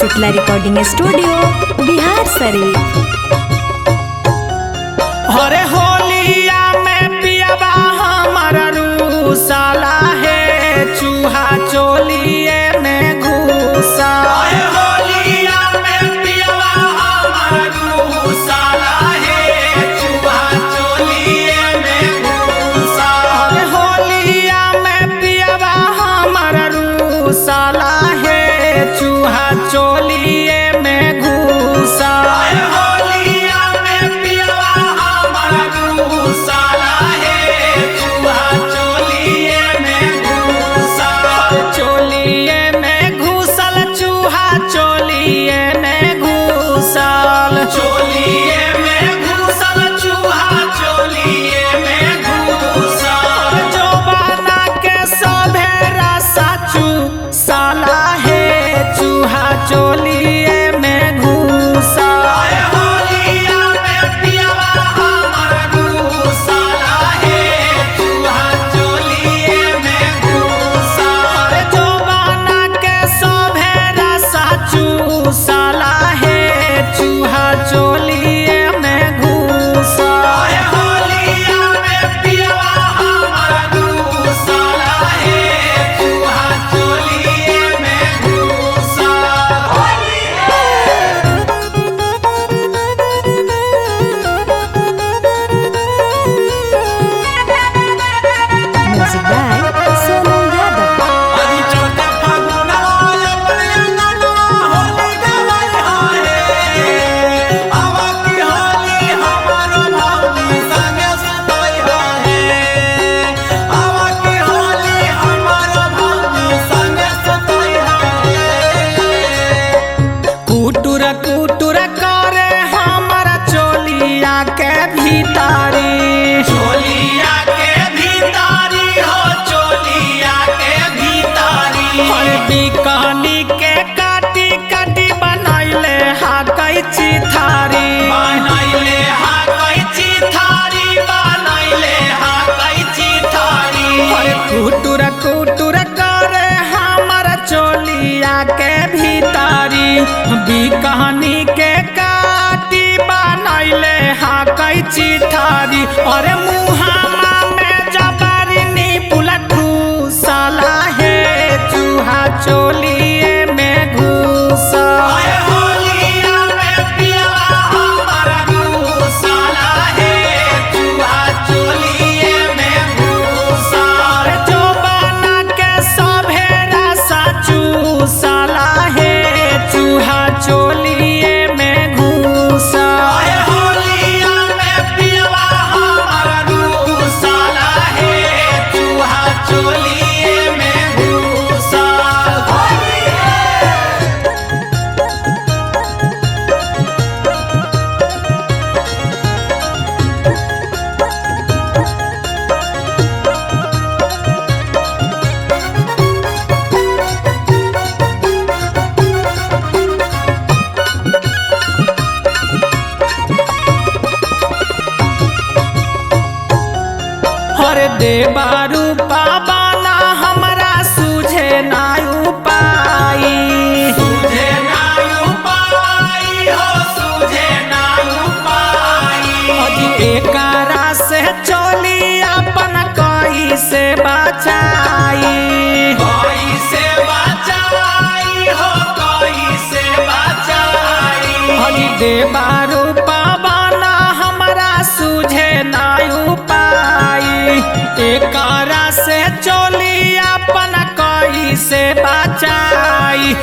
Shitala recording studio Bihar Sharif. अरे होलिया में पियाबा हमारा रूसाला है, चूहा चोलिए में घुसा। होलिया में पियाबा हमारा रूसाला है, चूहा चोलिए में घुसा। होलिया में पियाबा हमारा रूसाला है, चूहा चोलिए में घुसा। चोलिए में घुसा। होलिया में पियावा हमारा रूसाला है, चूहा चोलिए में घुसा। जोबाना के सोभे रसा चूसाला है, चूहा चोलिए में घुसा। होलिया में पियावा हमारा रूसाला है, चूहा चोलिए में घुसा। Music by Sonu Yadav. कुटुर कुटुर करे हमारा चोलिया के भीतारी, चोलिया के भीतारी हो, चोलिया के भीतारी। बिकनी के काटी काटी बनैले हा कैची थारी, बनैले हा कैची थारी, बनैले हा कैची थारी। कुटुर कुटुर करे हमारा चोलिया के भीतारी, बिकनी के काटी बनैले हा कैची थारी। अरे मुहामा में जबारी नी पुलठू साला है, चूहा चोलिए में घुसा। होलिया में पियावा हमारा रूसाला है, चूहा चोलिए में घुसा। जोबाना के सभे रसा चूसाला है, चूहा चोलिए में घुसा। होलिया में पियावा हमारा रूसाला है, चूहा चोलिए में घुसा। हरे देवारू पावाना हमारा सूझे नायु पाई, सूझे नायु पाई हो, सूझे नायु पाई। अजी एकारा से चोली अपन कई से बचाई, कई से बचाई हो, कई से बचाई। अजी देवारू पावाना हमारा सूझे नायु पाई, एकारा से चोली अपन कई से बचाई।